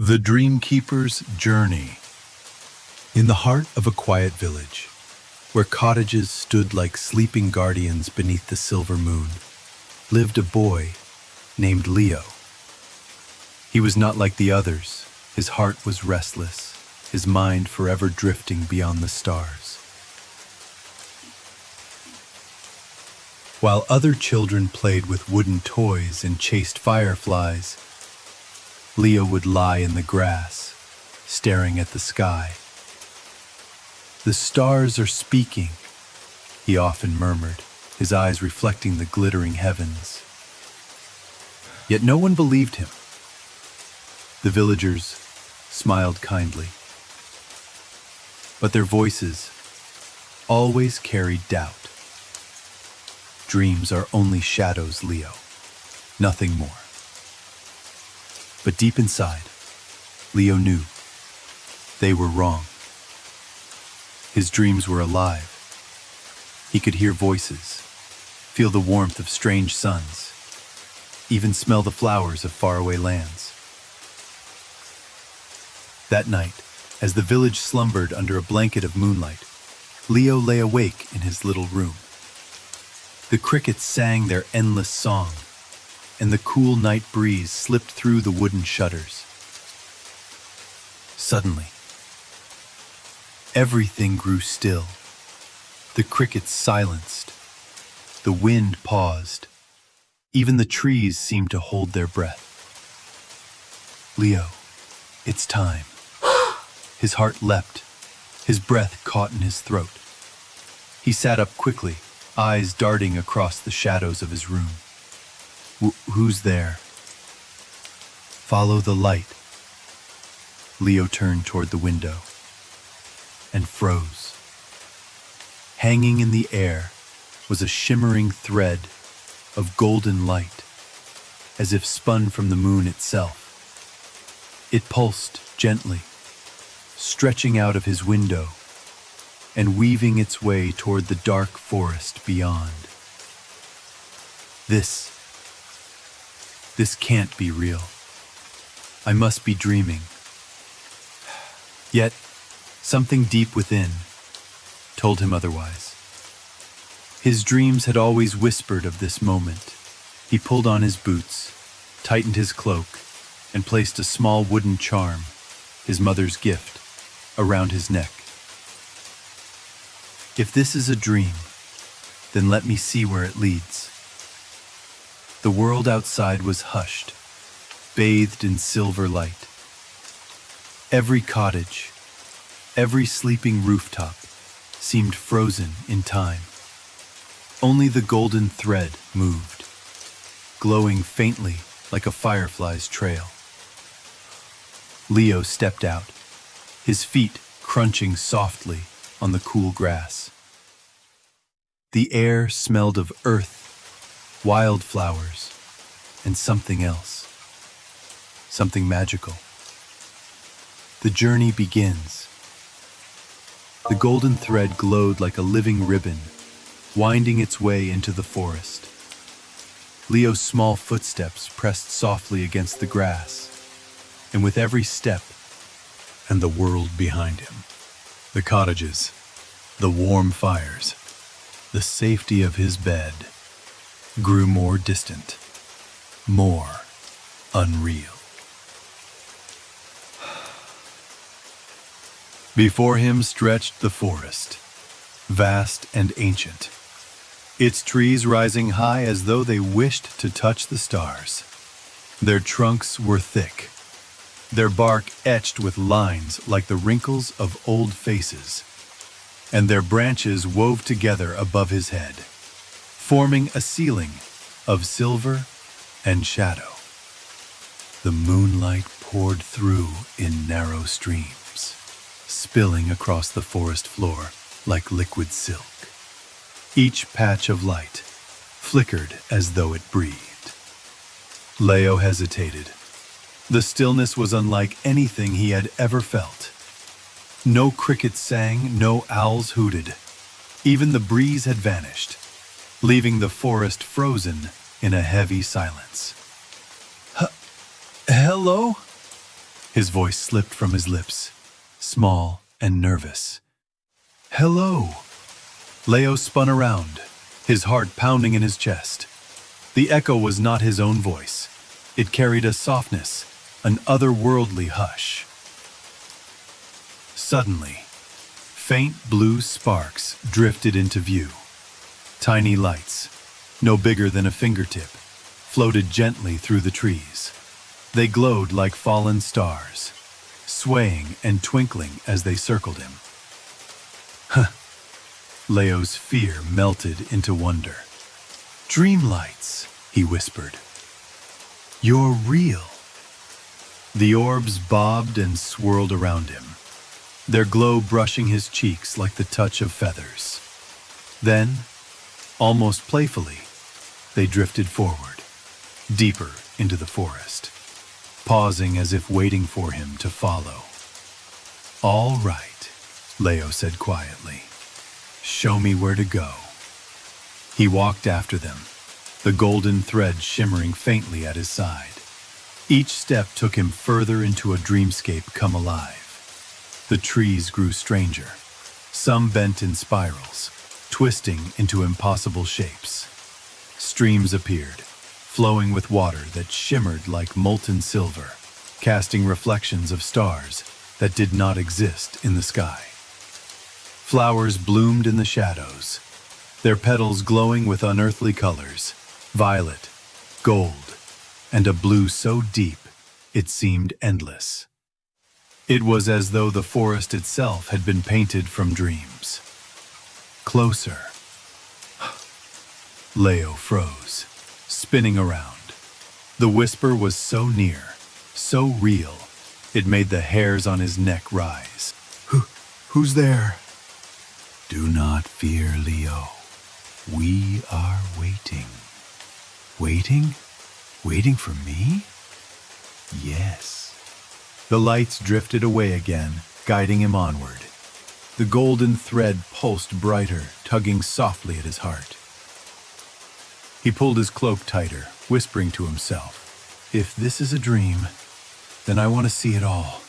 The Dreamkeepers Journey. In the heart of a quiet village, where cottages stood like sleeping guardians beneath the silver moon, lived a boy named Leo. He was not like the others. His heart was restless, his mind forever drifting beyond the stars. While other children played with wooden toys and chased fireflies, Leo would lie in the grass, staring at the sky. "The stars are speaking," he often murmured, his eyes reflecting the glittering heavens. Yet no one believed him. The villagers smiled kindly, but their voices always carried doubt. "Dreams are only shadows, Leo, nothing more." But deep inside, Leo knew they were wrong. His dreams were alive. He could hear voices, feel the warmth of strange suns, even smell the flowers of faraway lands. That night, as the village slumbered under a blanket of moonlight, Leo lay awake in his little room. The crickets sang their endless song, and the cool night breeze slipped through the wooden shutters. Suddenly, everything grew still. The crickets silenced. The wind paused. Even the trees seemed to hold their breath. "Leo, it's time." His heart leapt. His breath caught in his throat. He sat up quickly, eyes darting across the shadows of his room. Who's there?" "Follow the light." Leo turned toward the window and froze. Hanging in the air was a shimmering thread of golden light, as if spun from the moon itself. It pulsed gently, stretching out of his window and weaving its way toward the dark forest beyond. This can't be real. I must be dreaming. Yet, something deep within told him otherwise. His dreams had always whispered of this moment. He pulled on his boots, tightened his cloak, and placed a small wooden charm, his mother's gift, around his neck. "If this is a dream, then let me see where it leads." The world outside was hushed, bathed in silver light. Every cottage, every sleeping rooftop seemed frozen in time. Only the golden thread moved, glowing faintly like a firefly's trail. Leo stepped out, his feet crunching softly on the cool grass. The air smelled of earth, wildflowers, and something else, something magical. The journey begins. The golden thread glowed like a living ribbon, winding its way into the forest. Leo's small footsteps pressed softly against the grass, and with every step, and the world behind him, the cottages, the warm fires, the safety of his bed, grew more distant, more unreal. Before him stretched the forest, vast and ancient, its trees rising high as though they wished to touch the stars. Their trunks were thick, their bark etched with lines like the wrinkles of old faces, and their branches wove together above his head, forming a ceiling of silver and shadow. The moonlight poured through in narrow streams, spilling across the forest floor like liquid silk. Each patch of light flickered as though it breathed. Leo hesitated. The stillness was unlike anything he had ever felt. No crickets sang, no owls hooted. Even the breeze had vanished, leaving the forest frozen in a heavy silence. Hello? His voice slipped from his lips, small and nervous. "Hello!" Leo spun around, his heart pounding in his chest. The echo was not his own voice. It carried a softness, an otherworldly hush. Suddenly, faint blue sparks drifted into view. Tiny lights, no bigger than a fingertip, floated gently through the trees. They glowed like fallen stars, swaying and twinkling as they circled him. Huh! Leo's fear melted into wonder. "Dream lights," he whispered. "You're real." The orbs bobbed and swirled around him, their glow brushing his cheeks like the touch of feathers. Then, almost playfully, they drifted forward, deeper into the forest, pausing as if waiting for him to follow. "All right," Leo said quietly. "Show me where to go." He walked after them, the golden thread shimmering faintly at his side. Each step took him further into a dreamscape come alive. The trees grew stranger, some bent in spirals, twisting into impossible shapes. Streams appeared, flowing with water that shimmered like molten silver, casting reflections of stars that did not exist in the sky. Flowers bloomed in the shadows, their petals glowing with unearthly colors, violet, gold, and a blue so deep it seemed endless. It was as though the forest itself had been painted from dreams. Closer. Leo froze, spinning around. The whisper was so near, so real, it made the hairs on his neck rise. Who's there?" "Do not fear, Leo. We are waiting." "Waiting? Waiting for me?" "Yes." The lights drifted away again, guiding him onward. The golden thread pulsed brighter, tugging softly at his heart. He pulled his cloak tighter, whispering to himself, "If this is a dream, then I want to see it all."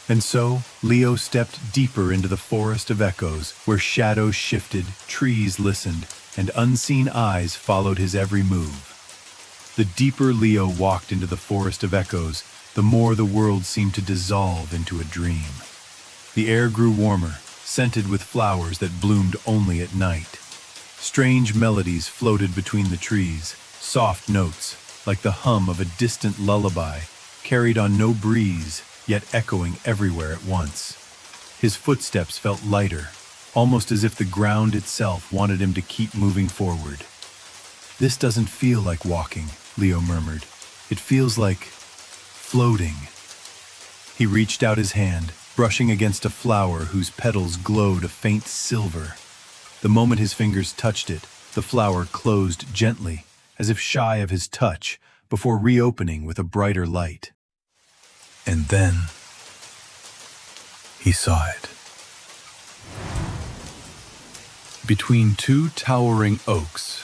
And so, Leo stepped deeper into the forest of echoes, where shadows shifted, trees listened, and unseen eyes followed his every move. The deeper Leo walked into the forest of echoes, the more the world seemed to dissolve into a dream. The air grew warmer, scented with flowers that bloomed only at night. Strange melodies floated between the trees, soft notes, like the hum of a distant lullaby, carried on no breeze, yet echoing everywhere at once. His footsteps felt lighter, almost as if the ground itself wanted him to keep moving forward. "This doesn't feel like walking," Leo murmured. "It feels like floating." He reached out his hand, brushing against a flower whose petals glowed a faint silver. The moment his fingers touched it, the flower closed gently, as if shy of his touch, before reopening with a brighter light. And then he saw it. Between two towering oaks,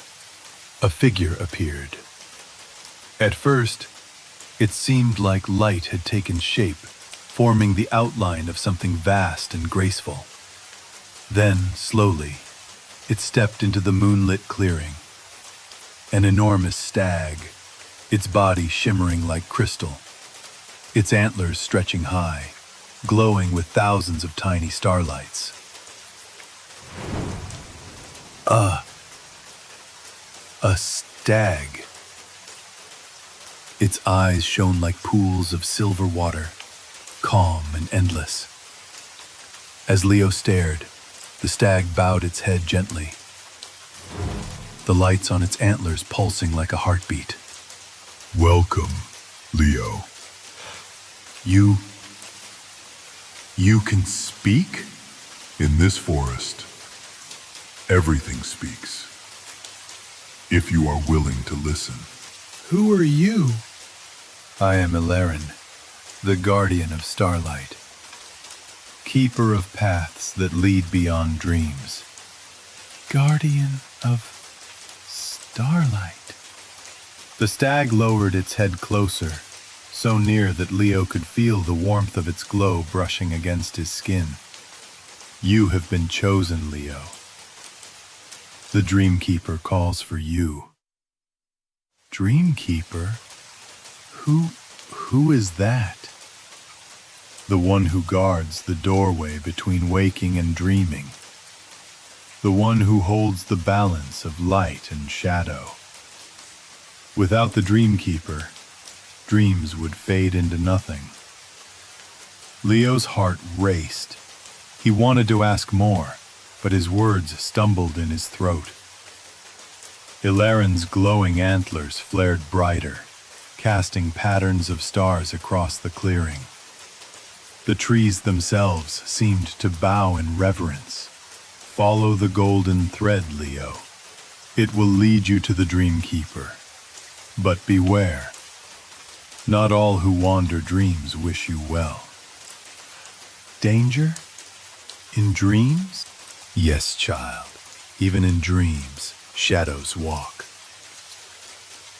a figure appeared. At first, it seemed like light had taken shape, forming the outline of something vast and graceful. Then, slowly, it stepped into the moonlit clearing. An enormous stag, its body shimmering like crystal, its antlers stretching high, glowing with thousands of tiny starlights. A stag. Its eyes shone like pools of silver water, calm and endless. As Leo stared, the stag bowed its head gently, the lights on its antlers pulsing like a heartbeat. "Welcome, Leo." You can speak?" In this forest, everything speaks, if you are willing to listen. "Who are you?" "I am Ilaren, the guardian of starlight, keeper of paths that lead beyond dreams." "Guardian of starlight." The stag lowered its head closer, so near that Leo could feel the warmth of its glow brushing against his skin. You have been chosen, Leo. The Dreamkeeper calls for you. Dreamkeeper? Who is that? The one who guards the doorway between waking and dreaming. The one who holds the balance of light and shadow. Without the Dreamkeeper, dreams would fade into nothing. Leo's heart raced. He wanted to ask more, but his words stumbled in his throat. Ilaren's glowing antlers flared brighter, casting patterns of stars across the clearing. The trees themselves seemed to bow in reverence. Follow the golden thread, Leo. It will lead you to the Dreamkeeper. But beware. Not all who wander dreams wish you well. Danger? In dreams? Yes, child. Even in dreams, shadows walk.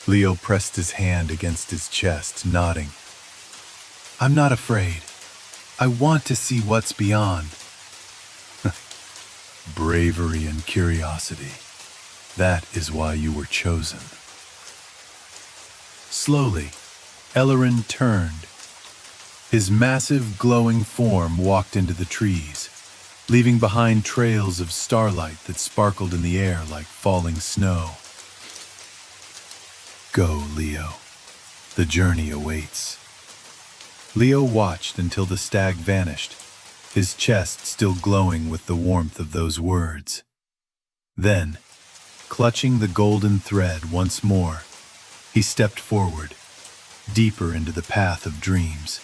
Leo pressed his hand against his chest, nodding. I'm not afraid. I want to see what's beyond. Bravery and curiosity. That is why you were chosen. Slowly, Ellerin turned. His massive, glowing form walked into the trees, leaving behind trails of starlight that sparkled in the air like falling snow. Go, Leo. The journey awaits. Leo watched until the stag vanished, his chest still glowing with the warmth of those words. Then, clutching the golden thread once more, he stepped forward, deeper into the path of dreams.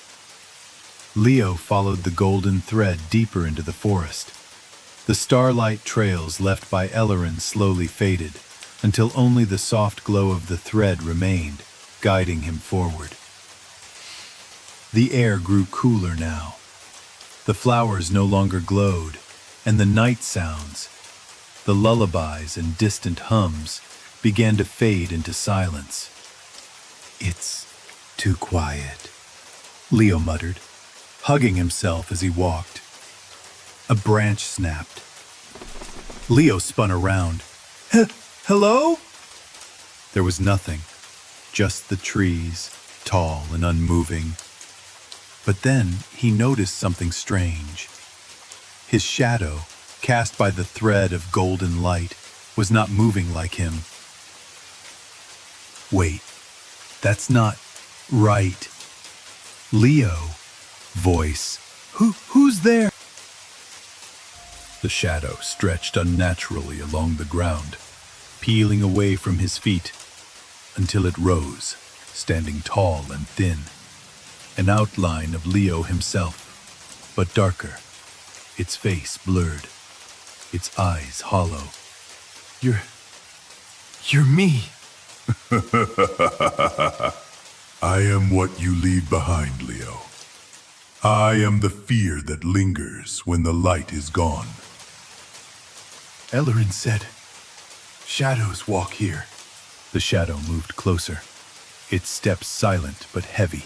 Leo followed the golden thread deeper into the forest. The starlight trails left by Ellerin slowly faded, until only the soft glow of the thread remained, guiding him forward. The air grew cooler now. The flowers no longer glowed, and the night sounds, the lullabies and distant hums, began to fade into silence. It's too quiet, Leo muttered, hugging himself as he walked. A branch snapped. Leo spun around. Hello? There was nothing, just the trees, tall and unmoving. But then he noticed something strange. His shadow, cast by the thread of golden light, was not moving like him. Wait, that's not right. Leo, voice. Who's there? The shadow stretched unnaturally along the ground, peeling away from his feet, until it rose, standing tall and thin. An outline of Leo himself, but darker, its face blurred, its eyes hollow. You're me. I am what you leave behind, Leo. I am the fear that lingers when the light is gone. Ellerin said, shadows walk here. The shadow moved closer, its steps silent but heavy,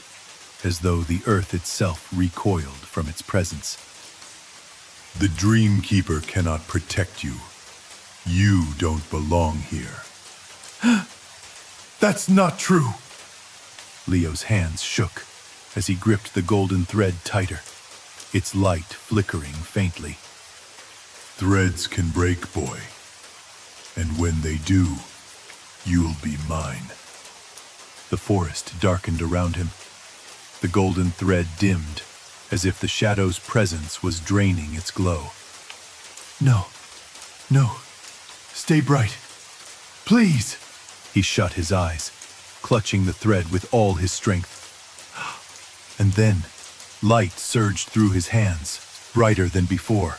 as though the earth itself recoiled from its presence. The Dreamkeeper cannot protect you. You don't belong here. That's not true. Leo's hands shook as he gripped the golden thread tighter, its light flickering faintly. Threads can break, boy. And when they do, you'll be mine. The forest darkened around him. The golden thread dimmed, as if the shadow's presence was draining its glow. No. Stay bright. Please. He shut his eyes, clutching the thread with all his strength. And then, light surged through his hands, brighter than before.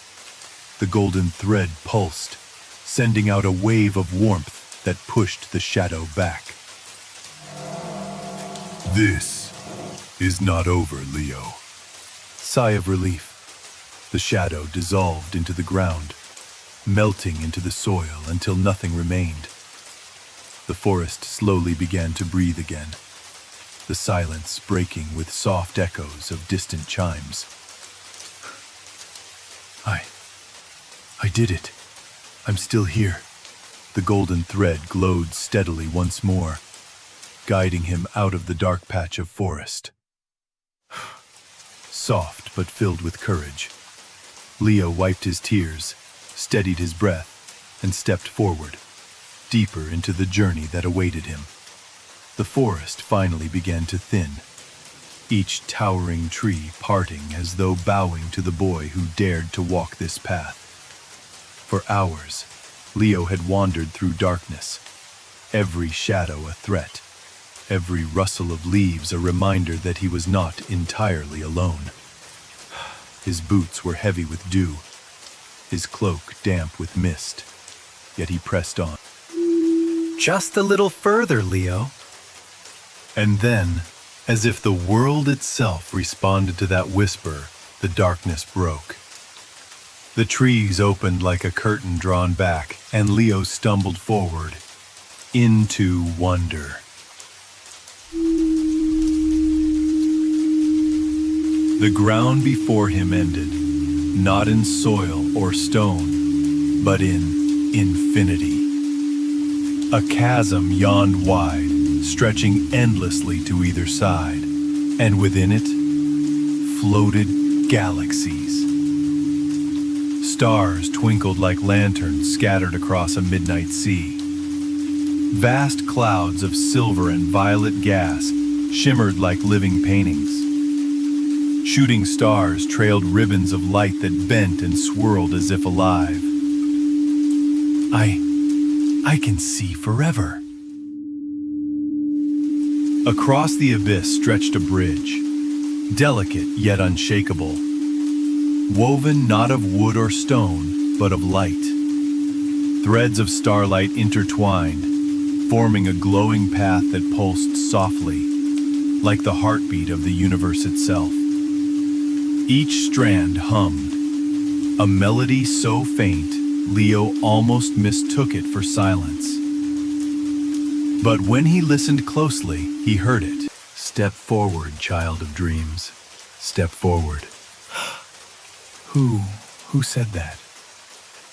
The golden thread pulsed, sending out a wave of warmth that pushed the shadow back. This is not over, Leo. Sigh of relief. The shadow dissolved into the ground, melting into the soil until nothing remained. The forest slowly began to breathe again. the silence breaking with soft echoes of distant chimes. I did it. I'm still here. The golden thread glowed steadily once more, guiding him out of the dark patch of forest. Soft but filled with courage, Leo wiped his tears, steadied his breath, and stepped forward, deeper into the journey that awaited him. The forest finally began to thin, each towering tree parting as though bowing to the boy who dared to walk this path. For hours, Leo had wandered through darkness, every shadow a threat, every rustle of leaves a reminder that he was not entirely alone. His boots were heavy with dew, his cloak damp with mist, yet he pressed on. Just a little further, Leo. And then, as if the world itself responded to that whisper, the darkness broke. The trees opened like a curtain drawn back, and Leo stumbled forward, into wonder. The ground before him ended, not in soil or stone, but in infinity. A chasm yawned wide, stretching endlessly to either side, and within it floated galaxies. Stars twinkled like lanterns scattered across a midnight sea. Vast clouds of silver and violet gas shimmered like living paintings. Shooting stars trailed ribbons of light that bent and swirled as if alive. I can see forever. Across the abyss stretched a bridge, delicate yet unshakable, woven not of wood or stone, but of light. Threads of starlight intertwined, forming a glowing path that pulsed softly, like the heartbeat of the universe itself. Each strand hummed, a melody so faint, Leo almost mistook it for silence. But when he listened closely, he heard it. Step forward, child of dreams. Step forward. Who said that?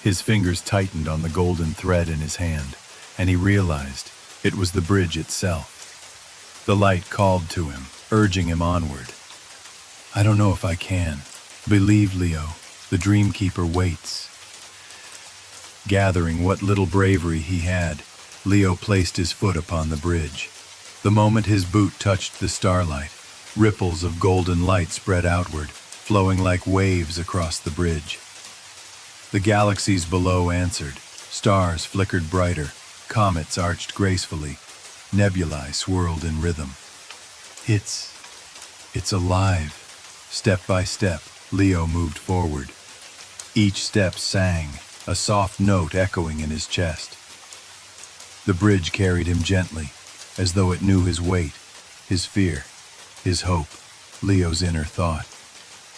His fingers tightened on the golden thread in his hand, and he realized it was the bridge itself. The light called to him, urging him onward. I don't know if I can. Believe, Leo, the Dreamkeeper waits. Gathering what little bravery he had, Leo placed his foot upon the bridge. The moment his boot touched the starlight, ripples of golden light spread outward, flowing like waves across the bridge. The galaxies below answered. Stars flickered brighter, comets arched gracefully, nebulae swirled in rhythm. It's alive. Step by step, Leo moved forward. Each step sang, a soft note echoing in his chest. The bridge carried him gently, as though it knew his weight, his fear, his hope, Leo's inner thought.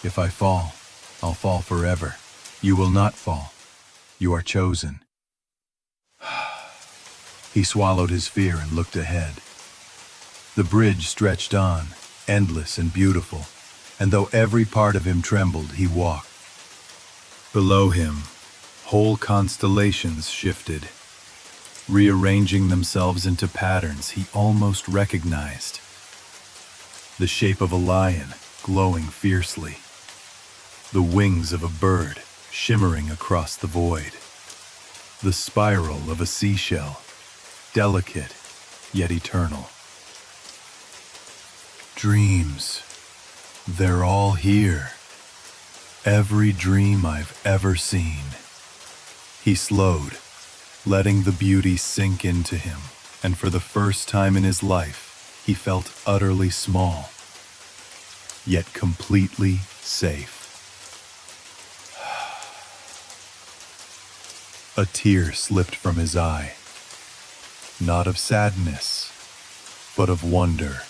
If I fall, I'll fall forever. You will not fall. You are chosen. He swallowed his fear and looked ahead. The bridge stretched on, endless and beautiful, and though every part of him trembled, he walked. Below him, whole constellations shifted, rearranging themselves into patterns he almost recognized. The shape of a lion glowing fiercely, the wings of a bird shimmering across the void, the spiral of a seashell, delicate yet eternal. Dreams, they're all here. Every dream I've ever seen. He slowed, letting the beauty sink into him, and for the first time in his life, he felt utterly small, yet completely safe. A tear slipped from his eye, not of sadness, but of wonder.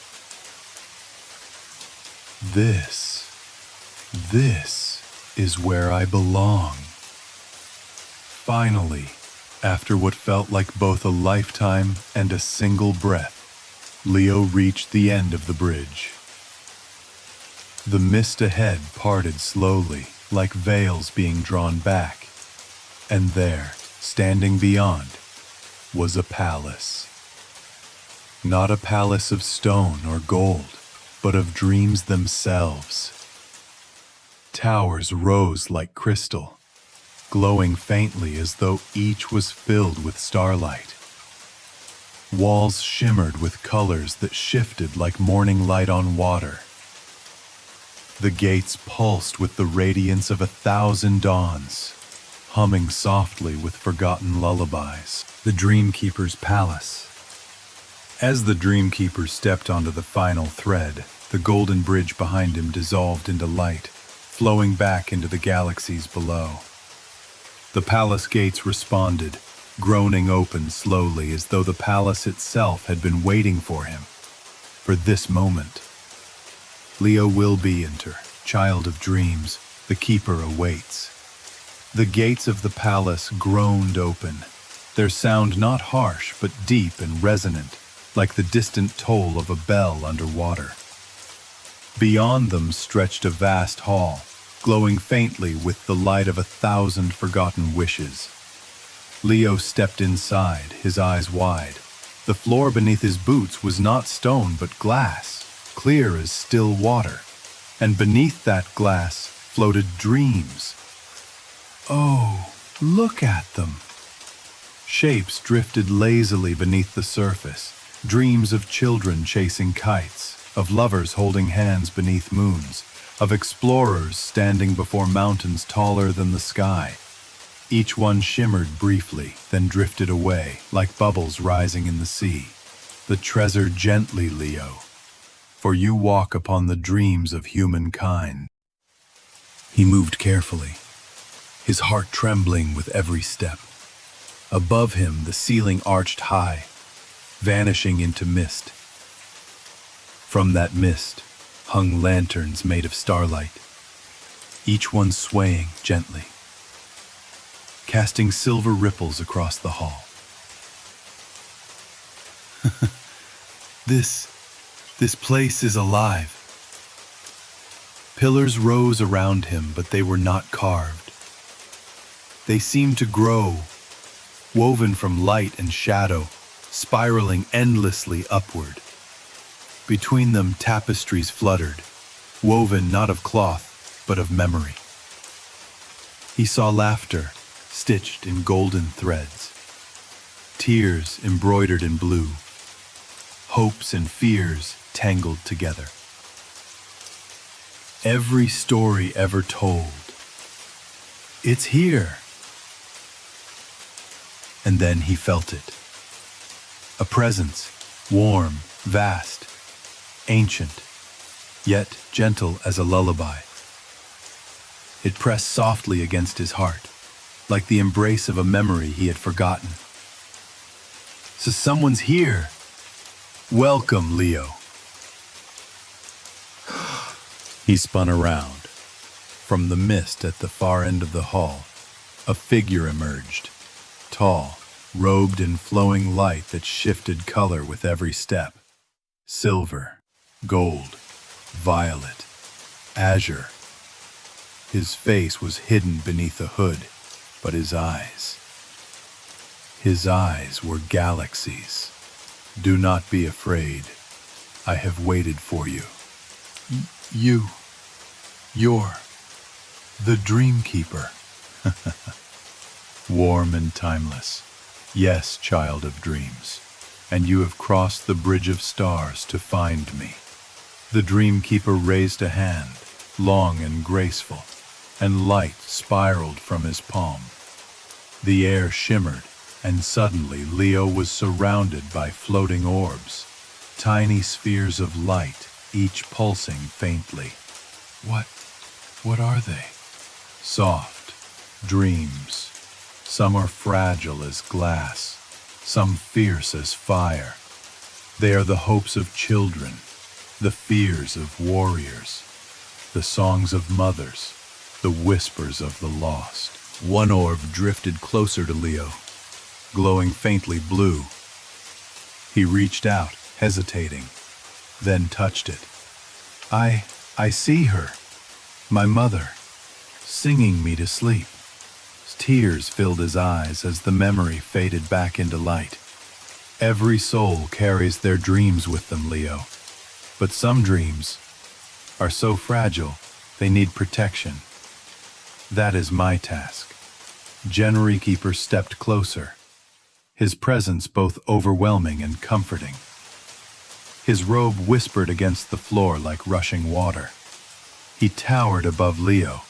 This is where I belong. Finally, after what felt like both a lifetime and a single breath, Leo reached the end of the bridge. The mist ahead parted slowly, like veils being drawn back, and there, standing beyond, was a palace. Not a palace of stone or gold, but of dreams themselves. Towers rose like crystal, glowing faintly as though each was filled with starlight. Walls shimmered with colors that shifted like morning light on water. The gates pulsed with the radiance of 1,000 dawns, humming softly with forgotten lullabies. The Dreamkeepers' Palace. As the Dreamkeeper stepped onto the final thread, the golden bridge behind him dissolved into light, flowing back into the galaxies below. The palace gates responded, groaning open slowly as though the palace itself had been waiting for him, for this moment. Leo will be enter, child of dreams, the keeper awaits. The gates of the palace groaned open, their sound not harsh but deep and resonant, like the distant toll of a bell underwater. Beyond them stretched a vast hall, glowing faintly with the light of 1,000 forgotten wishes. Leo stepped inside, his eyes wide. The floor beneath his boots was not stone but glass, clear as still water, and beneath that glass floated dreams. Oh, look at them! Shapes drifted lazily beneath the surface, dreams of children chasing kites, of lovers holding hands beneath moons, of explorers standing before mountains taller than the sky. Each one shimmered briefly, then drifted away, like bubbles rising in the sea. The treasure gently, Leo, for you walk upon the dreams of humankind. He moved carefully, his heart trembling with every step. Above him, the ceiling arched high, vanishing into mist. From that mist hung lanterns made of starlight, each one swaying gently, casting silver ripples across the hall. This place is alive. Pillars rose around him, but they were not carved. They seemed to grow, woven from light and shadow, spiraling endlessly upward. Between them tapestries fluttered, woven not of cloth, but of memory. He saw laughter, stitched in golden threads, tears embroidered in blue, hopes and fears tangled together. Every story ever told. It's here. And then he felt it. A presence, warm, vast, ancient, yet gentle as a lullaby. It pressed softly against his heart, like the embrace of a memory he had forgotten. So someone's here. Welcome, Leo. He spun around. From the mist at the far end of the hall, a figure emerged, tall, robed in flowing light that shifted color with every step. Silver, gold, violet, azure. His face was hidden beneath a hood, but his eyes were galaxies. Do not be afraid. I have waited for you. You're the Dreamkeeper. Warm and timeless. Yes, child of dreams. And you have crossed the bridge of stars to find me. The Dreamkeeper raised a hand, long and graceful, and light spiraled from his palm. The air shimmered, and suddenly Leo was surrounded by floating orbs, tiny spheres of light, each pulsing faintly. What are they? Soft dreams. Some are fragile as glass, some fierce as fire. They are the hopes of children, the fears of warriors, the songs of mothers, the whispers of the lost. One orb drifted closer to Leo, glowing faintly blue. He reached out, hesitating, then touched it. I see her, my mother, singing me to sleep. Tears filled his eyes as the memory faded back into light. Every soul carries their dreams with them, Leo. But some dreams are so fragile, they need protection. That is my task. Dreamkeeper stepped closer, his presence both overwhelming and comforting. His robe whispered against the floor like rushing water. He towered above Leo,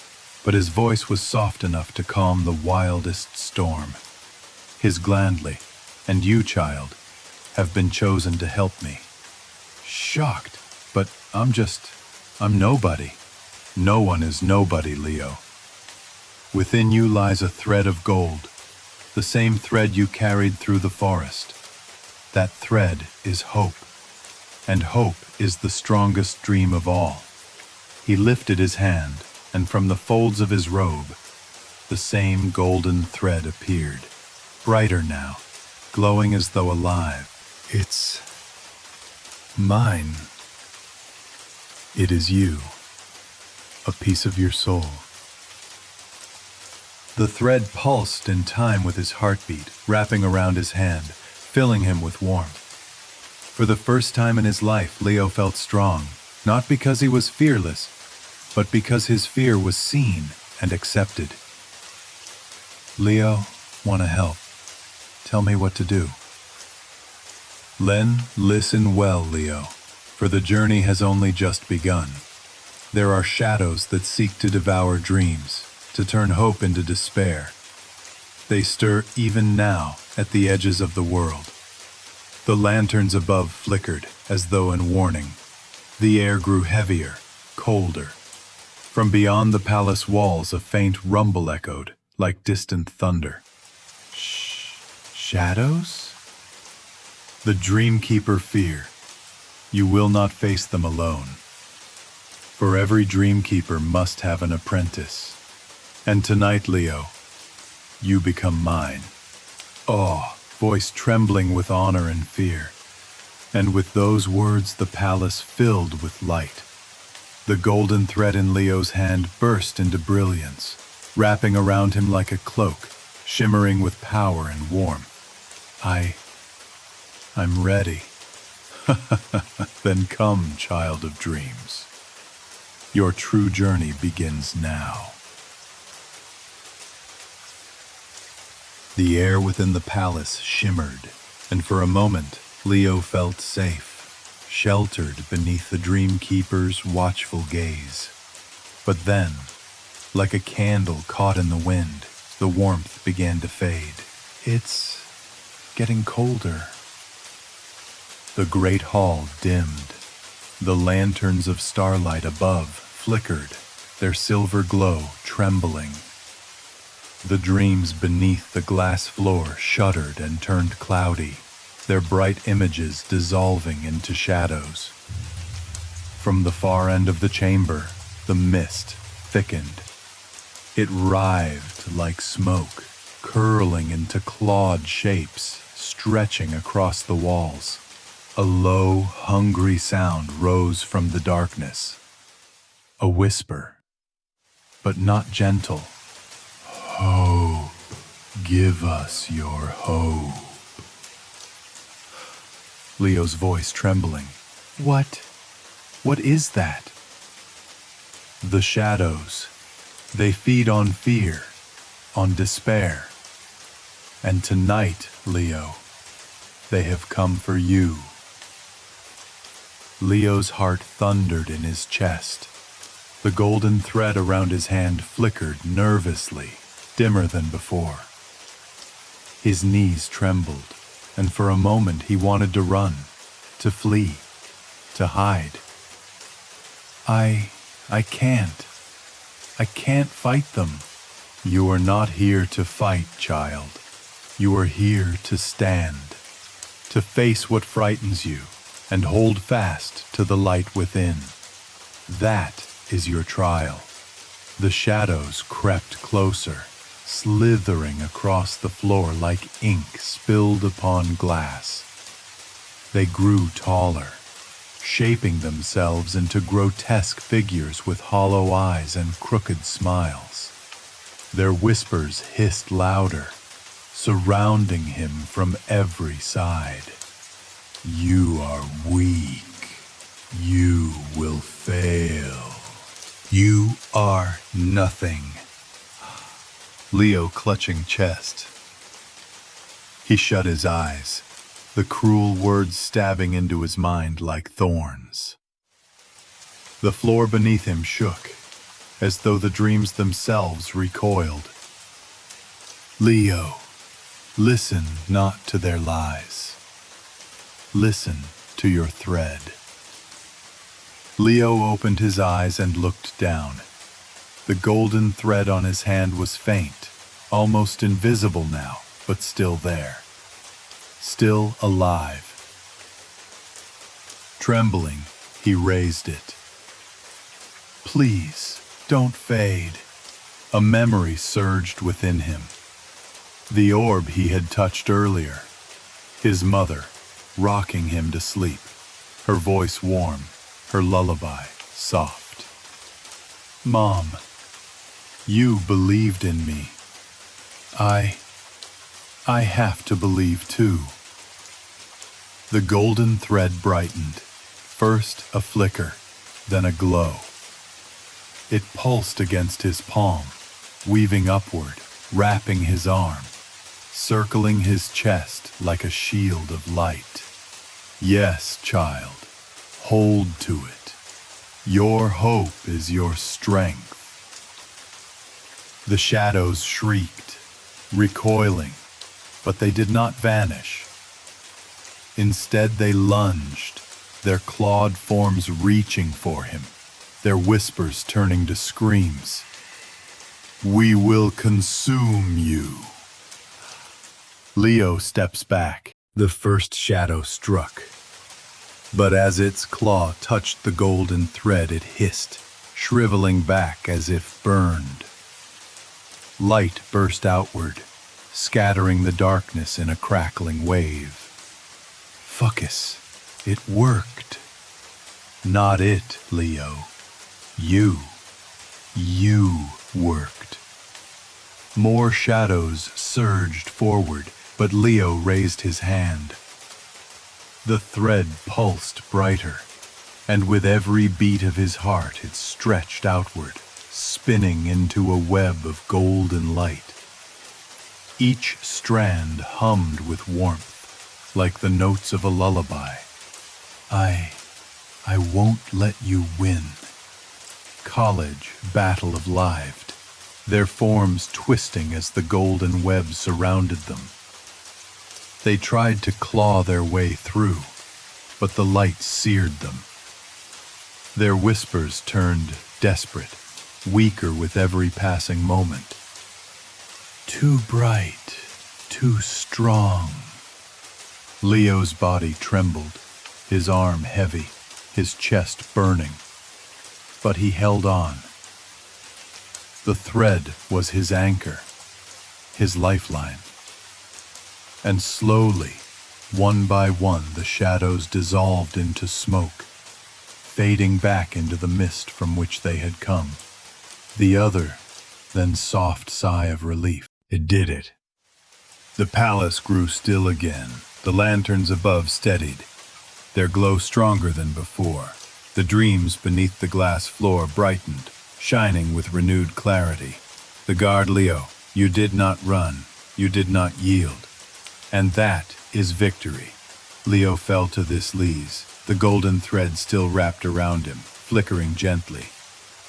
but his voice was soft enough to calm the wildest storm. His gladly, and you, child, have been chosen to help me. Shocked, but I'm nobody. No one is nobody, Leo. Within you lies a thread of gold, the same thread you carried through the forest. That thread is hope, and hope is the strongest dream of all. He lifted his hand, and from the folds of his robe, the same golden thread appeared, brighter now, glowing as though alive. It's mine. It is you, a piece of your soul. The thread pulsed in time with his heartbeat, wrapping around his hand, filling him with warmth. For the first time in his life, Leo felt strong, not because he was fearless, but because his fear was seen and accepted. Leo, want to help. Tell me what to do. Listen well, Leo, for the journey has only just begun. There are shadows that seek to devour dreams, to turn hope into despair. They stir even now at the edges of the world. The lanterns above flickered as though in warning. The air grew heavier, colder. From beyond the palace walls a faint rumble echoed, like distant thunder. Shadows? The Dreamkeeper fear. You will not face them alone. For every Dreamkeeper must have an apprentice. And tonight, Leo, you become mine. Awe, voice trembling with honor and fear. And with those words the palace filled with light. The golden thread in Leo's hand burst into brilliance, wrapping around him like a cloak, shimmering with power and warmth. I'm ready. Then come, child of dreams. Your true journey begins now. The air within the palace shimmered, and for a moment, Leo felt safe, sheltered beneath the Dreamkeeper's watchful gaze. But then, like a candle caught in the wind, the warmth began to fade. It's getting colder. The great hall dimmed. The lanterns of starlight above flickered, their silver glow trembling. The dreams beneath the glass floor shuddered and turned cloudy, their bright images dissolving into shadows. From the far end of the chamber, the mist thickened. It writhed like smoke, curling into clawed shapes, stretching across the walls. A low, hungry sound rose from the darkness. A whisper, but not gentle. Hope, give us your hope. Leo's voice trembling. What is that? The shadows. They feed on fear, on despair. And tonight, Leo, they have come for you. Leo's heart thundered in his chest. The golden thread around his hand flickered nervously, dimmer than before. His knees trembled, and for a moment he wanted to run, to flee, to hide. I can't. I can't fight them. You are not here to fight, child. You are here to stand, to face what frightens you, and hold fast to the light within. That is your trial. The shadows crept closer, slithering across the floor like ink spilled upon glass. They grew taller, shaping themselves into grotesque figures with hollow eyes and crooked smiles. Their whispers hissed louder, surrounding him from every side. "You are weak. You will fail. You are nothing." Leo clutching chest. He shut his eyes, the cruel words stabbing into his mind like thorns. The floor beneath him shook, as though the dreams themselves recoiled. "Leo, listen not to their lies. Listen to your thread." Leo opened his eyes and looked down. The golden thread on his hand was faint, almost invisible now, but still there. Still alive. Trembling, he raised it. "Please, don't fade." A memory surged within him. The orb he had touched earlier. His mother, rocking him to sleep. Her voice warm, her lullaby soft. "Mom, you believed in me. I have to believe too." The golden thread brightened, first a flicker, then a glow. It pulsed against his palm, weaving upward, wrapping his arm, circling his chest like a shield of light. "Yes, child, hold to it. Your hope is your strength." The shadows shrieked, recoiling, but they did not vanish. Instead they lunged, their clawed forms reaching for him, their whispers turning to screams. "We will consume you." Leo steps back. The first shadow struck. But as its claw touched the golden thread, it hissed, shriveling back as if burned. Light burst outward, scattering the darkness in a crackling wave. Focus. It worked. Not it, Leo. You worked. More shadows surged forward, but Leo raised his hand. The thread pulsed brighter, and with every beat of his heart it stretched outward, spinning into a web of golden light. Each strand hummed with warmth, like the notes of a lullaby. I won't let you win." College battle of lived, their forms twisting as the golden web surrounded them. They tried to claw their way through, but the light seared them. Their whispers turned desperate, weaker with every passing moment. "Too bright, too strong." Leo's body trembled, his arm heavy, his chest burning. But he held on. The thread was his anchor, his lifeline. And slowly, one by one, the shadows dissolved into smoke, fading back into the mist from which they had come. The other, then soft sigh of relief. It did it. The palace grew still again. The lanterns above steadied, their glow stronger than before. The dreams beneath the glass floor brightened, shining with renewed clarity. The guard Leo, you did not run, you did not yield. And that is victory. Leo fell to this lees, the golden thread still wrapped around him, flickering gently.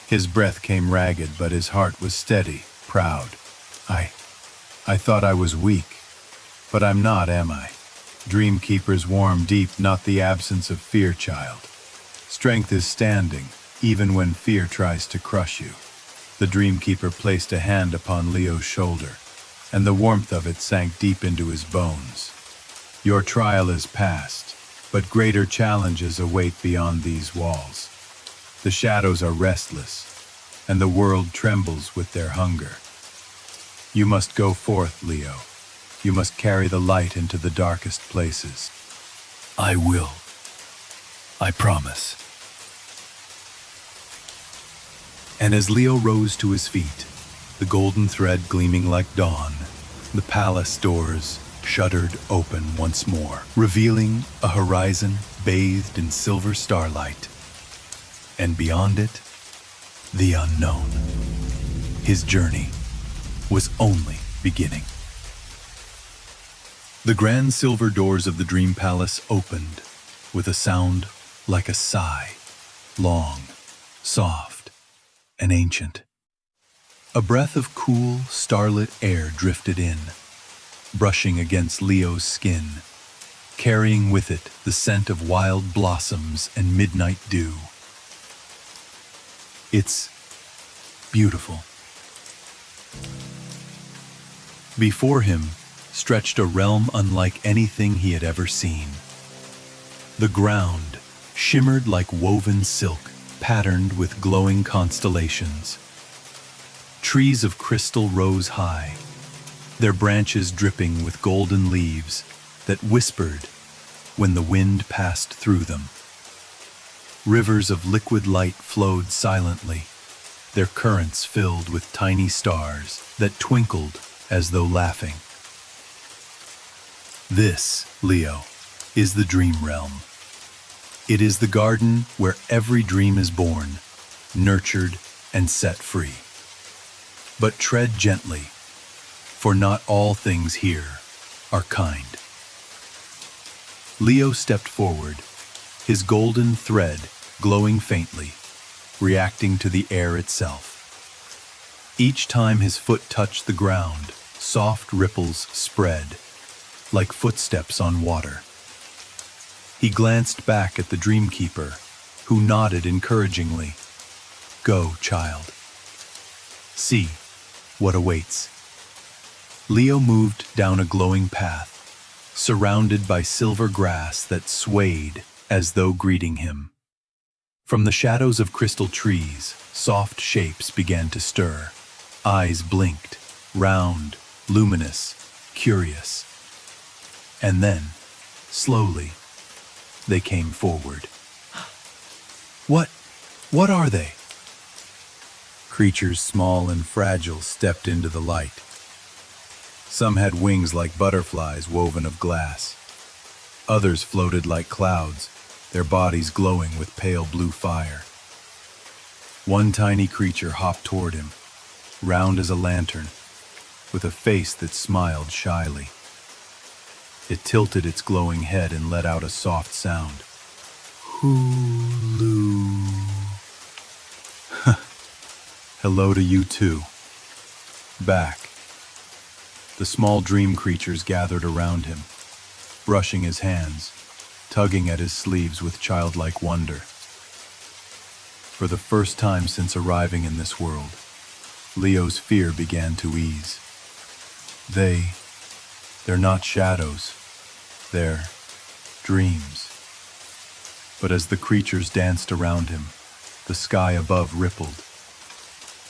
His breath came ragged, but his heart was steady, proud. I thought I was weak, but I'm not, am I? Dreamkeepers warm deep, not the absence of fear, child. Strength is standing, even when fear tries to crush you. The Dreamkeeper placed a hand upon Leo's shoulder, and the warmth of it sank deep into his bones. Your trial is past, but greater challenges await beyond these walls. The shadows are restless, and the world trembles with their hunger. You must go forth, Leo. You must carry the light into the darkest places. I will. I promise. And as Leo rose to his feet, the golden thread gleaming like dawn, the palace doors shuddered open once more, revealing a horizon bathed in silver starlight. And beyond it, the unknown. His journey was only beginning. The grand silver doors of the Dream Palace opened with a sound like a sigh, long, soft, and ancient. A breath of cool, starlit air drifted in, brushing against Leo's skin, carrying with it the scent of wild blossoms and midnight dew. It's beautiful. Before him stretched a realm unlike anything he had ever seen. The ground shimmered like woven silk, patterned with glowing constellations. Trees of crystal rose high, their branches dripping with golden leaves that whispered when the wind passed through them. Rivers of liquid light flowed silently, their currents filled with tiny stars that twinkled as though laughing. This, Leo, is the dream realm. It is the garden where every dream is born, nurtured, and set free. But tread gently, for not all things here are kind. Leo stepped forward, his golden thread glowing faintly, reacting to the air itself. Each time his foot touched the ground, soft ripples spread, like footsteps on water. He glanced back at the Dreamkeeper, who nodded encouragingly. Go, child. See what awaits. Leo moved down a glowing path, surrounded by silver grass that swayed as though greeting him. From the shadows of crystal trees, soft shapes began to stir. Eyes blinked, round, luminous, curious. And then, slowly, they came forward. What are they? Creatures small and fragile stepped into the light. Some had wings like butterflies woven of glass. Others floated like clouds, their bodies glowing with pale blue fire. One tiny creature hopped toward him, round as a lantern, with a face that smiled shyly. It tilted its glowing head and let out a soft sound. Hulu. Hello to you too. Back. The small dream creatures gathered around him, brushing his hands, tugging at his sleeves with childlike wonder. For the first time since arriving in this world, Leo's fear began to ease. They're not shadows, they're dreams. But as the creatures danced around him, the sky above rippled,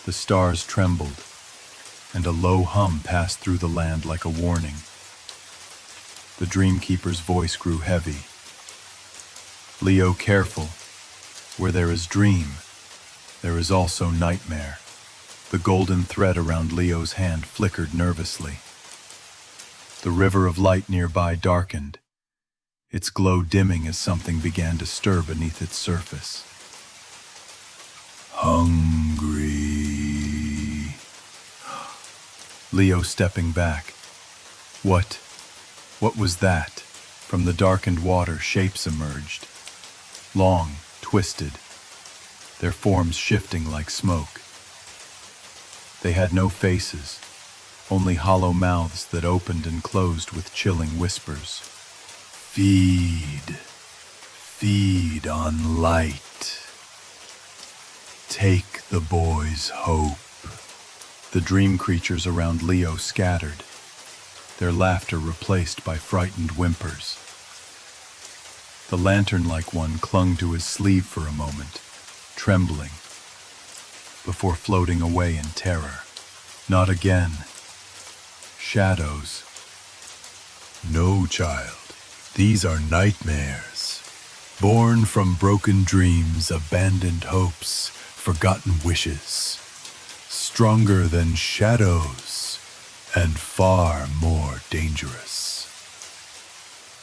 the stars trembled, and a low hum passed through the land like a warning. The Dreamkeeper's voice grew heavy. Leo, careful. Where there is dream, there is also nightmare. The golden thread around Leo's hand flickered nervously. The river of light nearby darkened, its glow dimming as something began to stir beneath its surface. Hungry. Leo stepping back. What was that? From the darkened water, shapes emerged. Long, twisted, their forms shifting like smoke. They had no faces, only hollow mouths that opened and closed with chilling whispers. Feed on light. Take the boy's hope. The dream creatures around Leo scattered, their laughter replaced by frightened whimpers. The lantern-like one clung to his sleeve for a moment, trembling, before floating away in terror. Not again. Shadows. No, child. These are nightmares, born from broken dreams, abandoned hopes, forgotten wishes, stronger than shadows and far more dangerous.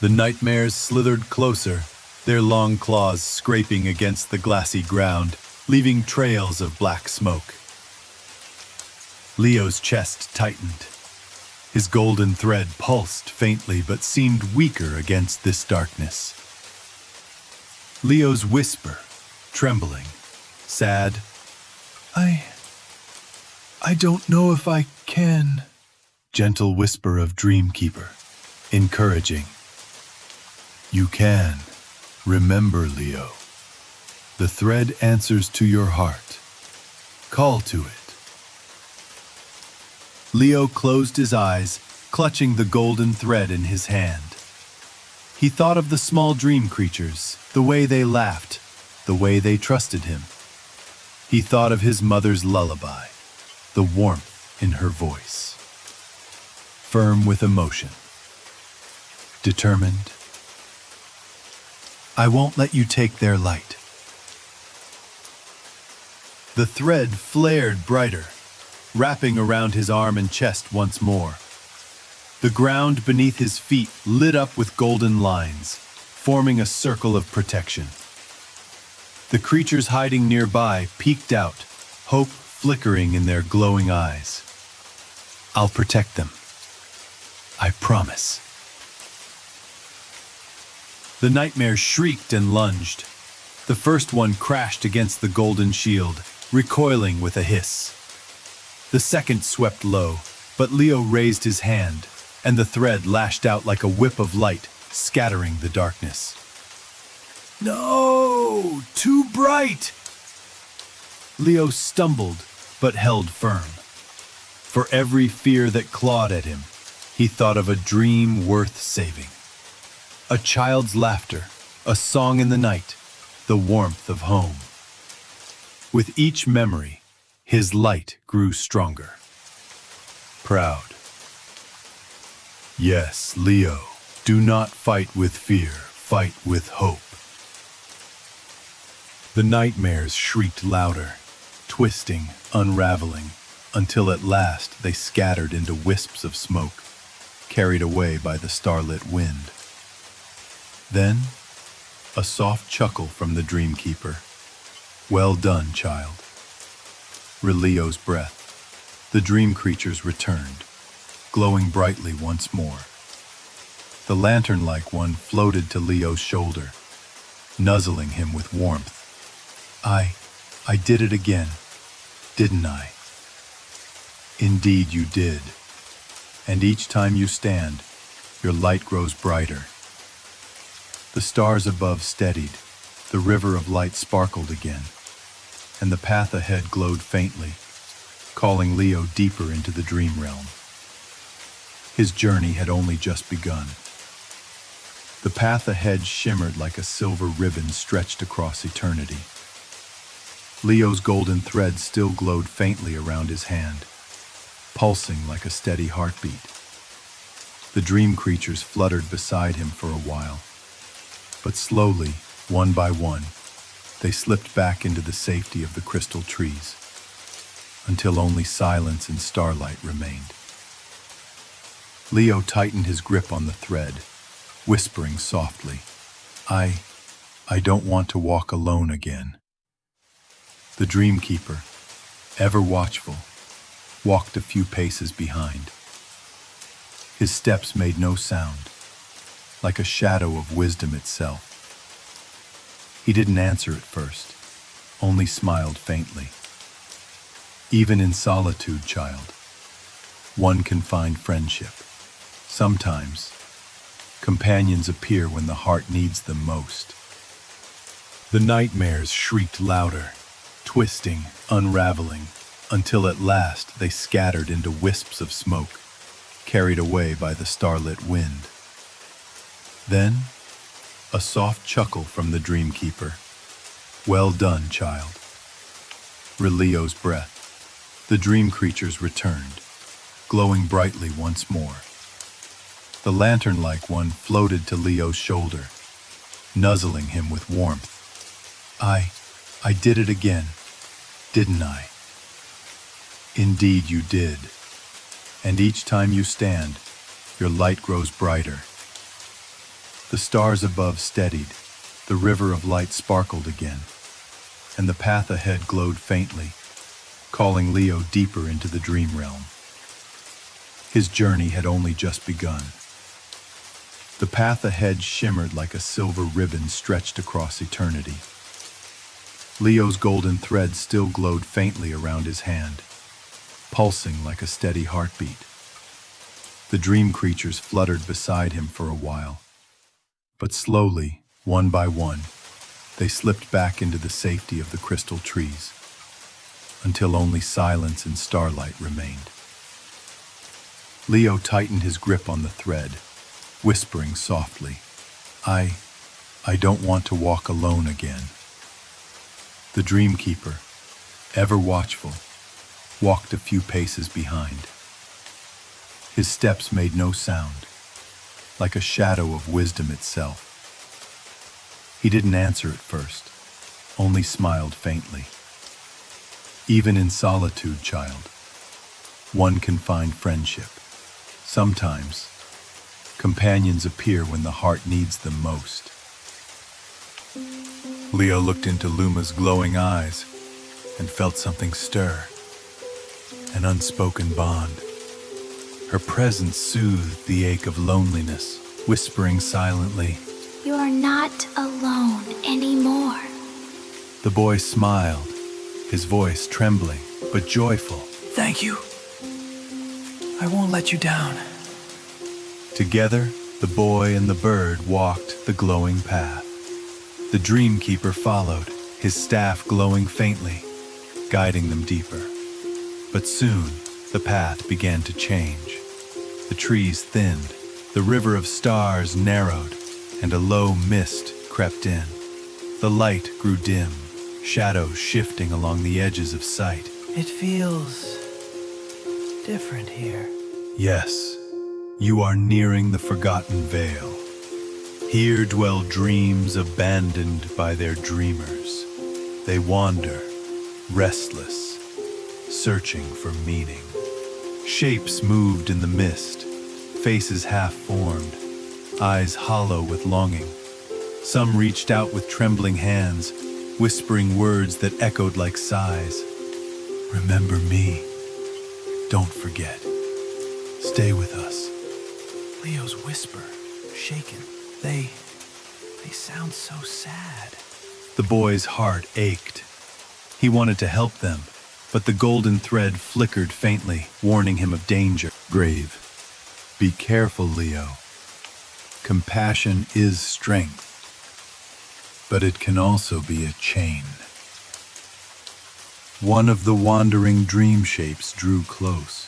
The nightmares slithered closer, their long claws scraping against the glassy ground, leaving trails of black smoke. Leo's chest tightened. His golden thread pulsed faintly but seemed weaker against this darkness. Leo's whisper, trembling, sad, I don't know if I can. Gentle whisper of Dreamkeeper, encouraging. You can. Remember, Leo. The thread answers to your heart. Call to it. Leo closed his eyes, clutching the golden thread in his hand. He thought of the small dream creatures, the way they laughed, the way they trusted him. He thought of his mother's lullaby, the warmth in her voice. Firm with emotion. Determined. I won't let you take their light. The thread flared brighter, wrapping around his arm and chest once more. The ground beneath his feet lit up with golden lines, forming a circle of protection. The creatures hiding nearby peeked out, hope flickering in their glowing eyes. I'll protect them. I promise. The nightmare shrieked and lunged. The first one crashed against the golden shield, recoiling with a hiss. The second swept low, but Leo raised his hand, and the thread lashed out like a whip of light, scattering the darkness. No! Too bright! Leo stumbled, but held firm. For every fear that clawed at him, he thought of a dream worth saving. A child's laughter, a song in the night, the warmth of home. With each memory, his light grew stronger. Proud. Yes, Leo, do not fight with fear, fight with hope. The nightmares shrieked louder, twisting, unraveling, until at last they scattered into wisps of smoke, carried away by the starlit wind. Then, a soft chuckle from the Dreamkeeper. Well done, child. Leo's breath. The dream creatures returned, glowing brightly once more. The lantern-like one floated to Leo's shoulder, nuzzling him with warmth. I did it again, didn't I? Indeed you did. And each time you stand, your light grows brighter. The stars above steadied, the river of light sparkled again, and the path ahead glowed faintly, calling Leo deeper into the dream realm. His journey had only just begun. The path ahead shimmered like a silver ribbon stretched across eternity. Leo's golden thread still glowed faintly around his hand, pulsing like a steady heartbeat. The dream creatures fluttered beside him for a while, but slowly, one by one, they slipped back into the safety of the crystal trees, until only silence and starlight remained. Leo tightened his grip on the thread, whispering softly, I don't want to walk alone again. The Dreamkeeper, ever watchful, walked a few paces behind. His steps made no sound, like a shadow of wisdom itself. He didn't answer at first, only smiled faintly. Even in solitude, child, one can find friendship. Sometimes, companions appear when the heart needs them most. The nightmares shrieked louder, twisting, unraveling, until at last they scattered into wisps of smoke, carried away by the starlit wind. Then, a soft chuckle from the Dreamkeeper. Well done, child. Leo's breath. The dream creatures returned, glowing brightly once more. The lantern-like one floated to Leo's shoulder, nuzzling him with warmth. I did it again, didn't I? Indeed you did. And each time you stand, your light grows brighter. The stars above steadied, the river of light sparkled again, and the path ahead glowed faintly, calling Leo deeper into the dream realm. His journey had only just begun. The path ahead shimmered like a silver ribbon stretched across eternity. Leo's golden thread still glowed faintly around his hand, pulsing like a steady heartbeat. The dream creatures fluttered beside him for a while, but slowly, one by one, they slipped back into the safety of the crystal trees, until only silence and starlight remained. Leo tightened his grip on the thread, whispering softly, I don't want to walk alone again. The Dreamkeeper, ever watchful, walked a few paces behind. His steps made no sound, like a shadow of wisdom itself. He didn't answer at first, only smiled faintly. Even in solitude, child, one can find friendship. Sometimes, companions appear when the heart needs them most. Leo looked into Luma's glowing eyes and felt something stir, an unspoken bond. Her presence soothed the ache of loneliness, whispering silently, "You are not alone anymore." The boy smiled, his voice trembling but joyful. Thank you. I won't let you down. Together, the boy and the bird walked the glowing path. The Dreamkeeper followed, his staff glowing faintly, guiding them deeper. But soon, the path began to change. The trees thinned, the river of stars narrowed, and a low mist crept in. The light grew dim, shadows shifting along the edges of sight. It feels different here. Yes, you are nearing the forgotten vale. Here dwell dreams abandoned by their dreamers. They wander, restless, searching for meaning. Shapes moved in the mist, faces half-formed, eyes hollow with longing. Some reached out with trembling hands, whispering words that echoed like sighs. Remember me. Don't forget. Stay with us. Leo's whisper, shaken. They sound so sad. The boy's heart ached. He wanted to help them, but the golden thread flickered faintly, warning him of danger. Grave. Be careful, Leo. Compassion is strength, but it can also be a chain. One of the wandering dream shapes drew close.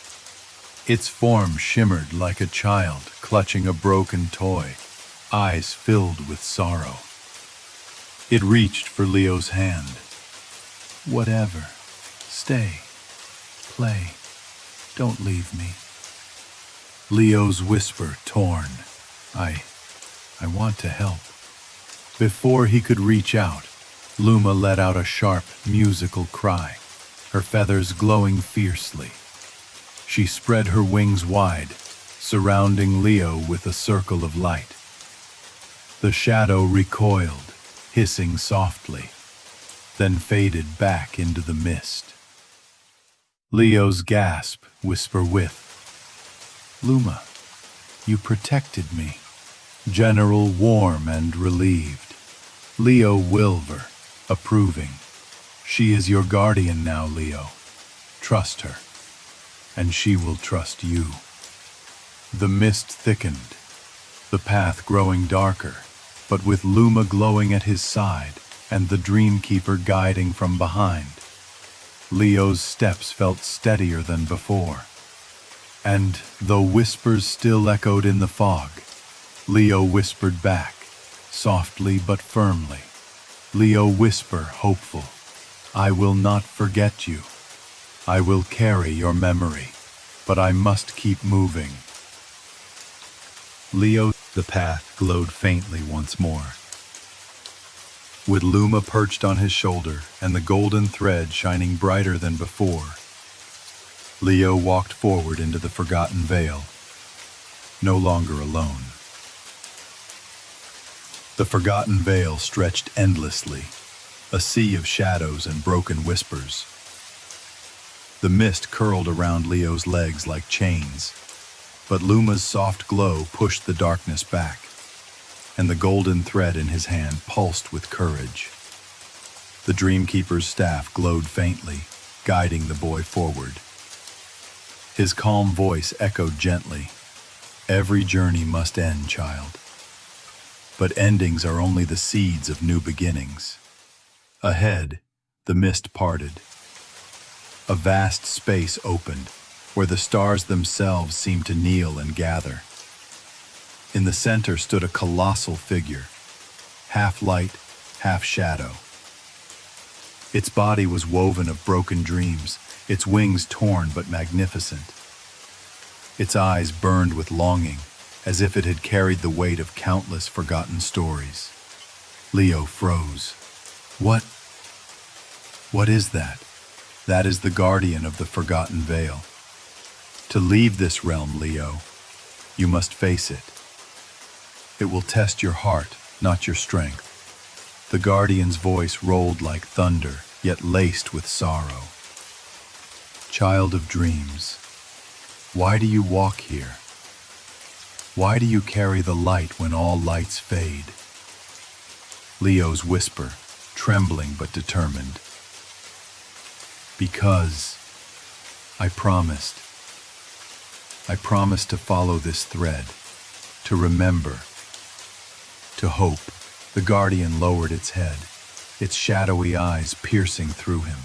Its form shimmered like a child clutching a broken toy, eyes filled with sorrow. It reached for Leo's hand. Whatever. Stay. Play. Don't leave me. Leo's whisper torn. I want to help. Before he could reach out, Luma let out a sharp, musical cry, her feathers glowing fiercely. She spread her wings wide, surrounding Leo with a circle of light. The shadow recoiled, hissing softly, then faded back into the mist. Leo's gasp whisper with, Luma, you protected me. General warm and relieved. Leo Wilver, approving. She is your guardian now, Leo. Trust her, and she will trust you. The mist thickened, the path growing darker, but with Luma glowing at his side and the Dreamkeeper guiding from behind, Leo's steps felt steadier than before. And though whispers still echoed in the fog, Leo whispered back, softly but firmly. Leo whisper, hopeful, I will not forget you. I will carry your memory, but I must keep moving. Leo, the path glowed faintly once more. With Luma perched on his shoulder and the golden thread shining brighter than before, Leo walked forward into the forgotten vale, no longer alone. The forgotten vale stretched endlessly, a sea of shadows and broken whispers. The mist curled around Leo's legs like chains, but Luma's soft glow pushed the darkness back, and the golden thread in his hand pulsed with courage. The Dreamkeeper's staff glowed faintly, guiding the boy forward. His calm voice echoed gently, "Every journey must end, child. But endings are only the seeds of new beginnings." Ahead, the mist parted. A vast space opened, where the stars themselves seemed to kneel and gather. In the center stood a colossal figure, half light, half shadow. Its body was woven of broken dreams, its wings torn but magnificent. Its eyes burned with longing, as if it had carried the weight of countless forgotten stories. Leo froze. What is that? That is the guardian of the forgotten vale. To leave this realm, Leo, you must face it. It will test your heart, not your strength. The guardian's voice rolled like thunder, yet laced with sorrow. Child of dreams, why do you walk here? Why do you carry the light when all lights fade? Leo's whisper, trembling but determined. Because I promised to follow this thread, to remember, to hope. The guardian lowered its head, its shadowy eyes piercing through him.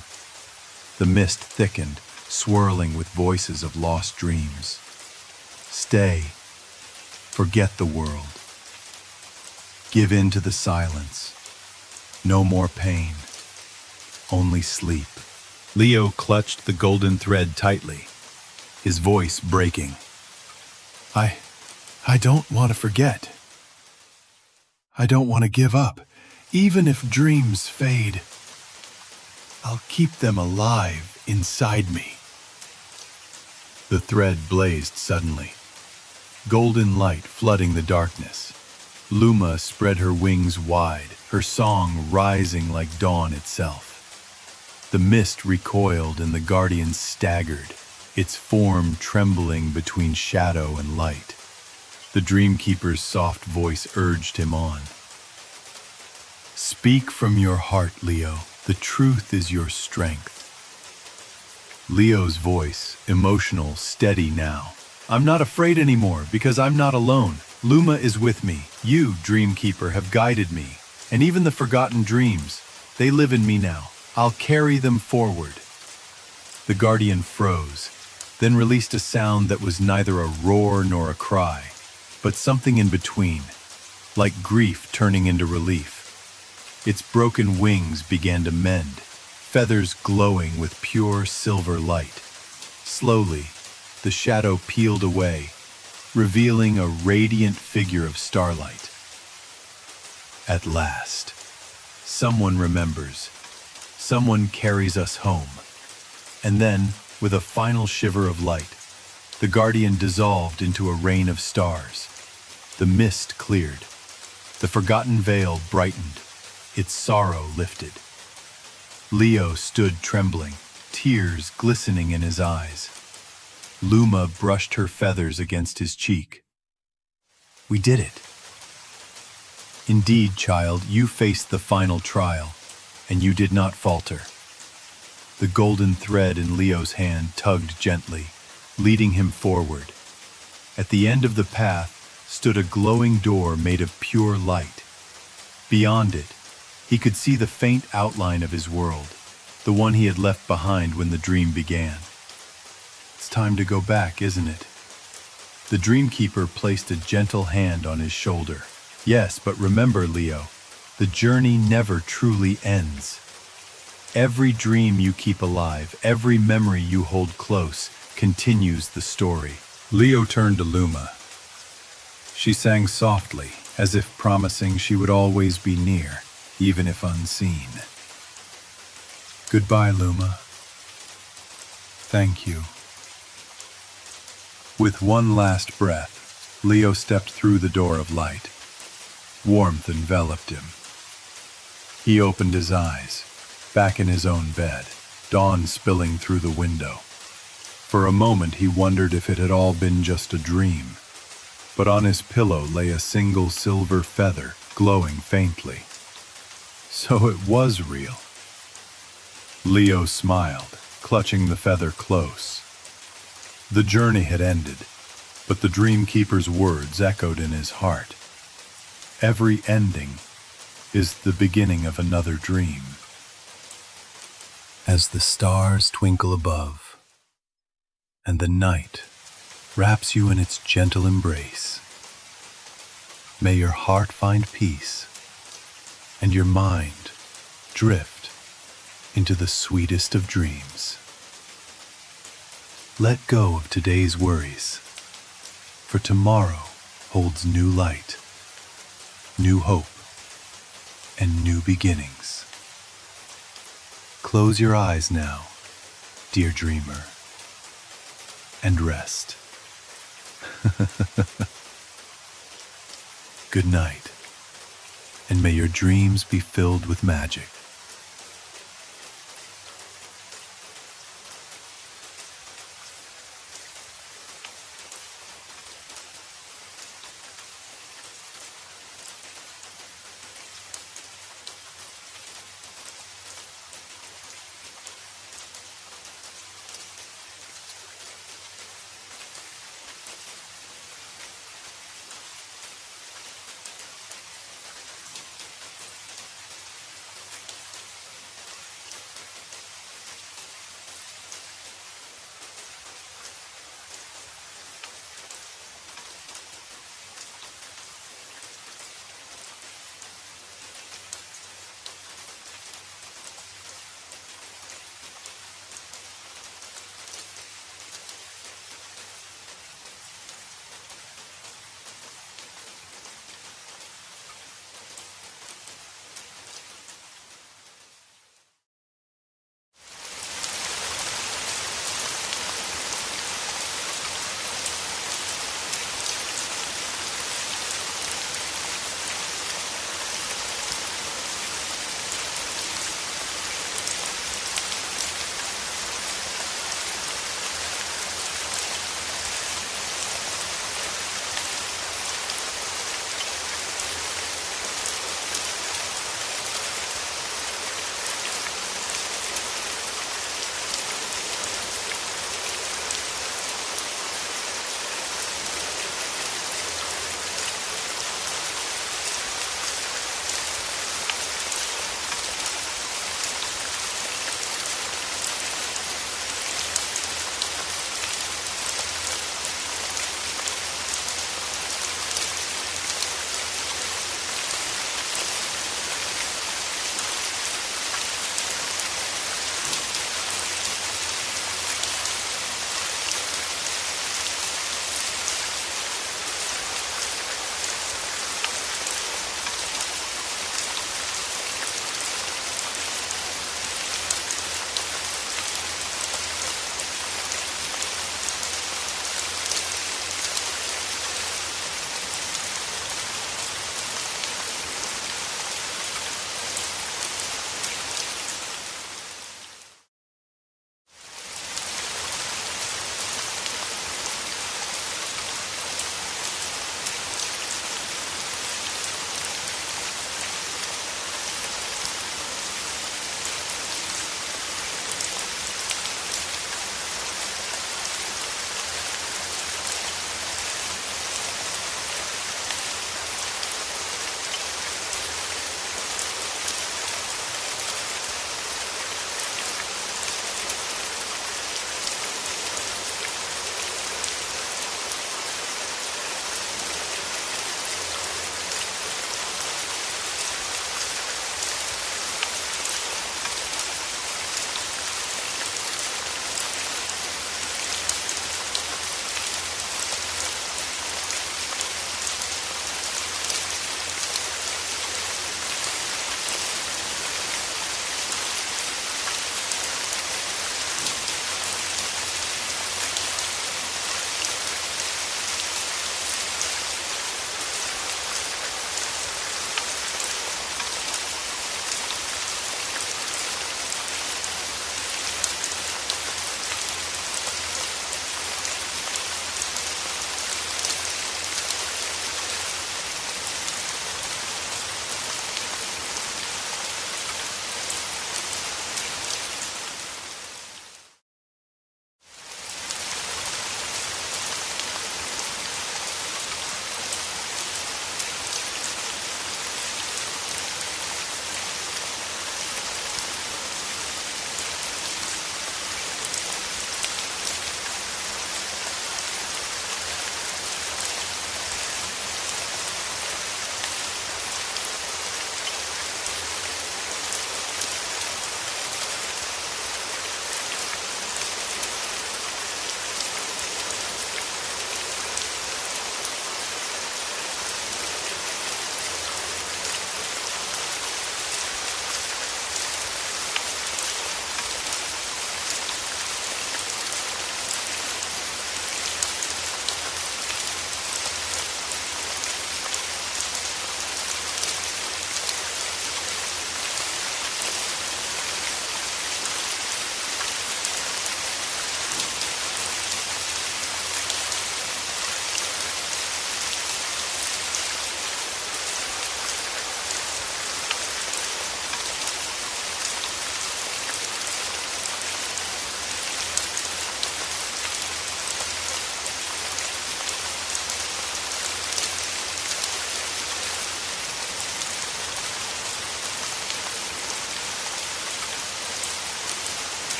The mist thickened, swirling with voices of lost dreams. Stay. Forget the world. Give in to the silence. No more pain. Only sleep. Leo clutched the golden thread tightly, his voice breaking. I don't want to forget. I don't want to give up. Even if dreams fade, I'll keep them alive inside me. The thread blazed suddenly, golden light flooding the darkness. Luma spread her wings wide, her song rising like dawn itself. The mist recoiled and the guardian staggered, its form trembling between shadow and light. The Dreamkeeper's soft voice urged him on. Speak from your heart, Leo. The truth is your strength. Leo's voice, emotional, steady now. I'm not afraid anymore because I'm not alone. Luma is with me. You, Dreamkeeper, have guided me. And even the forgotten dreams, they live in me now. I'll carry them forward. The guardian froze, then released a sound that was neither a roar nor a cry, but something in between, like grief turning into relief. Its broken wings began to mend, feathers glowing with pure silver light. Slowly, the shadow peeled away, revealing a radiant figure of starlight. At last, someone remembers. Someone carries us home. And then, with a final shiver of light, the guardian dissolved into a rain of stars. The mist cleared. The forgotten veil brightened. Its sorrow lifted. Leo stood trembling, tears glistening in his eyes. Luma brushed her feathers against his cheek. We did it. Indeed, child, you faced the final trial, and you did not falter. The golden thread in Leo's hand tugged gently, leading him forward. At the end of the path stood a glowing door made of pure light. Beyond it, he could see the faint outline of his world, the one he had left behind when the dream began. It's time to go back, isn't it? The Dreamkeeper placed a gentle hand on his shoulder. Yes, but remember, Leo, the journey never truly ends. Every dream you keep alive, every memory you hold close, continues the story. Leo turned to Luma. She sang softly, as if promising she would always be near, even if unseen. Goodbye, Luma. Thank you. With one last breath, Leo stepped through the door of light. Warmth enveloped him. He opened his eyes, back in his own bed, dawn spilling through the window. For a moment he wondered if it had all been just a dream, but on his pillow lay a single silver feather, glowing faintly. So it was real. Leo smiled, clutching the feather close. The journey had ended, but the Dreamkeeper's words echoed in his heart. Every ending is the beginning of another dream. As the stars twinkle above, and the night wraps you in its gentle embrace, may your heart find peace, and your mind drift into the sweetest of dreams. Let go of today's worries, for tomorrow holds new light, new hope, and new beginnings. Close your eyes now, dear dreamer, and rest. Good night, and may your dreams be filled with magic.